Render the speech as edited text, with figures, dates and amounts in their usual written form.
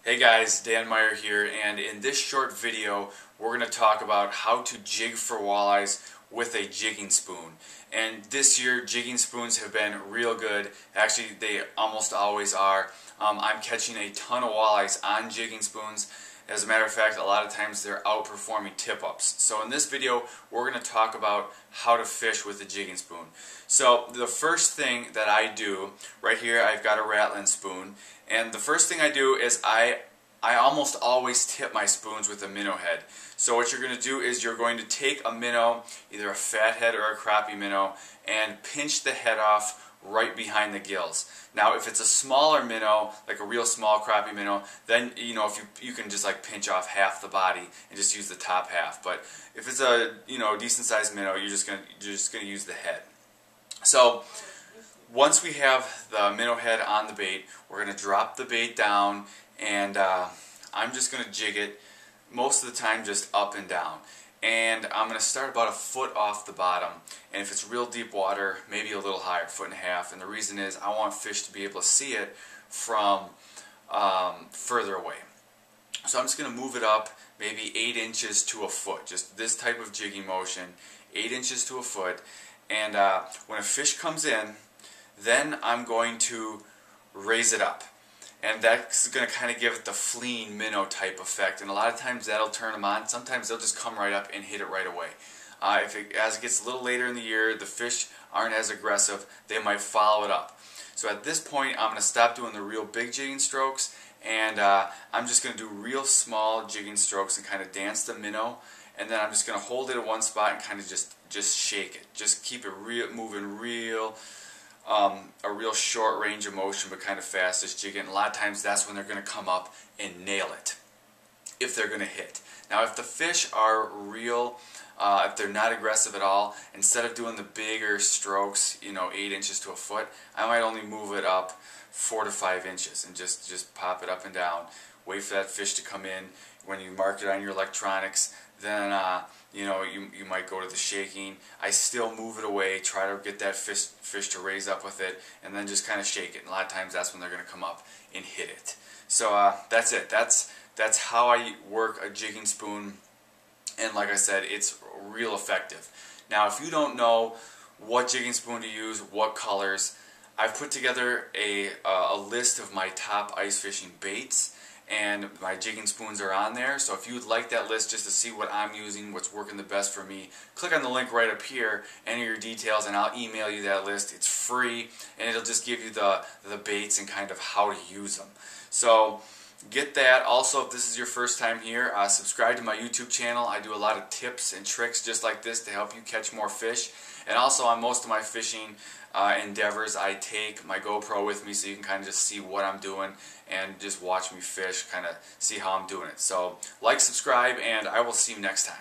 Hey guys, Dan Meyer here, and in this short video we're going to talk about how to jig for walleyes with a jigging spoon. And this year jigging spoons have been real good. Actually, they almost always are. I'm catching a ton of walleyes on jigging spoons. As a matter of fact, a lot of times they're outperforming tip-ups. So in this video we're going to talk about how to fish with a jigging spoon. So the first thing that I do, right here I've got a rattling spoon, and the first thing I do is I almost always tip my spoons with a minnow head. So what you're going to do is you're going to take a minnow, either a fat head or a crappie minnow, and pinch the head off right behind the gills. Now if it's a smaller minnow, like a real small crappie minnow, then if you can just like pinch off half the body and just use the top half. But if it's a decent sized minnow, you're just gonna use the head. So once we have the minnow head on the bait, we're going to drop the bait down, and I'm just going to jig it most of the time just up and down. And I'm going to start about a foot off the bottom, and if it's real deep water, maybe a little higher, 1.5 feet. And the reason is I want fish to be able to see it from further away. So I'm just going to move it up maybe 8 inches to a foot, just this type of jigging motion, 8 inches to a foot. And when a fish comes in, then I'm going to raise it up. And that's going to kind of give it the fleeing minnow type effect. And a lot of times that'll turn them on. Sometimes they'll just come right up and hit it right away. As it gets a little later in the year, the fish aren't as aggressive, they might follow it up. So at this point, I'm going to stop doing the real big jigging strokes, and I'm just going to do real small jigging strokes and kind of dance the minnow. And then I'm just going to hold it at one spot and kind of just shake it. Just keep it moving a real short range of motion, but kind of fast, just jigging. And a lot of times that's when they're going to come up and nail it, if they're going to hit. Now if the fish are real, if they're not aggressive at all, instead of doing the bigger strokes, 8 inches to a foot, I might only move it up 4 to 5 inches and just pop it up and down. Wait for that fish to come in. When you mark it on your electronics, then you might go to the shaking. I still move it away, try to get that fish to raise up with it, and then just kind of shake it. And a lot of times that's when they're going to come up and hit it. So that's it. That's how I work a jigging spoon, and like I said, it's real effective. Now if you don't know what jigging spoon to use, what colors, I've put together a list of my top ice fishing baits, and my jigging spoons are on there. So if you would like that list just to see what I'm using, what's working the best for me, click on the link right up here, enter your details, and I'll email you that list. It's free, and it'll just give you the baits and kind of how to use them. So get that. Also, if this is your first time here, subscribe to my YouTube channel. I do a lot of tips and tricks just like this to help you catch more fish. And also on most of my fishing endeavors, I take my GoPro with me so you can kind of just see what I'm doing and just watch me fish, kind of see how I'm doing it. So like, subscribe, and I will see you next time.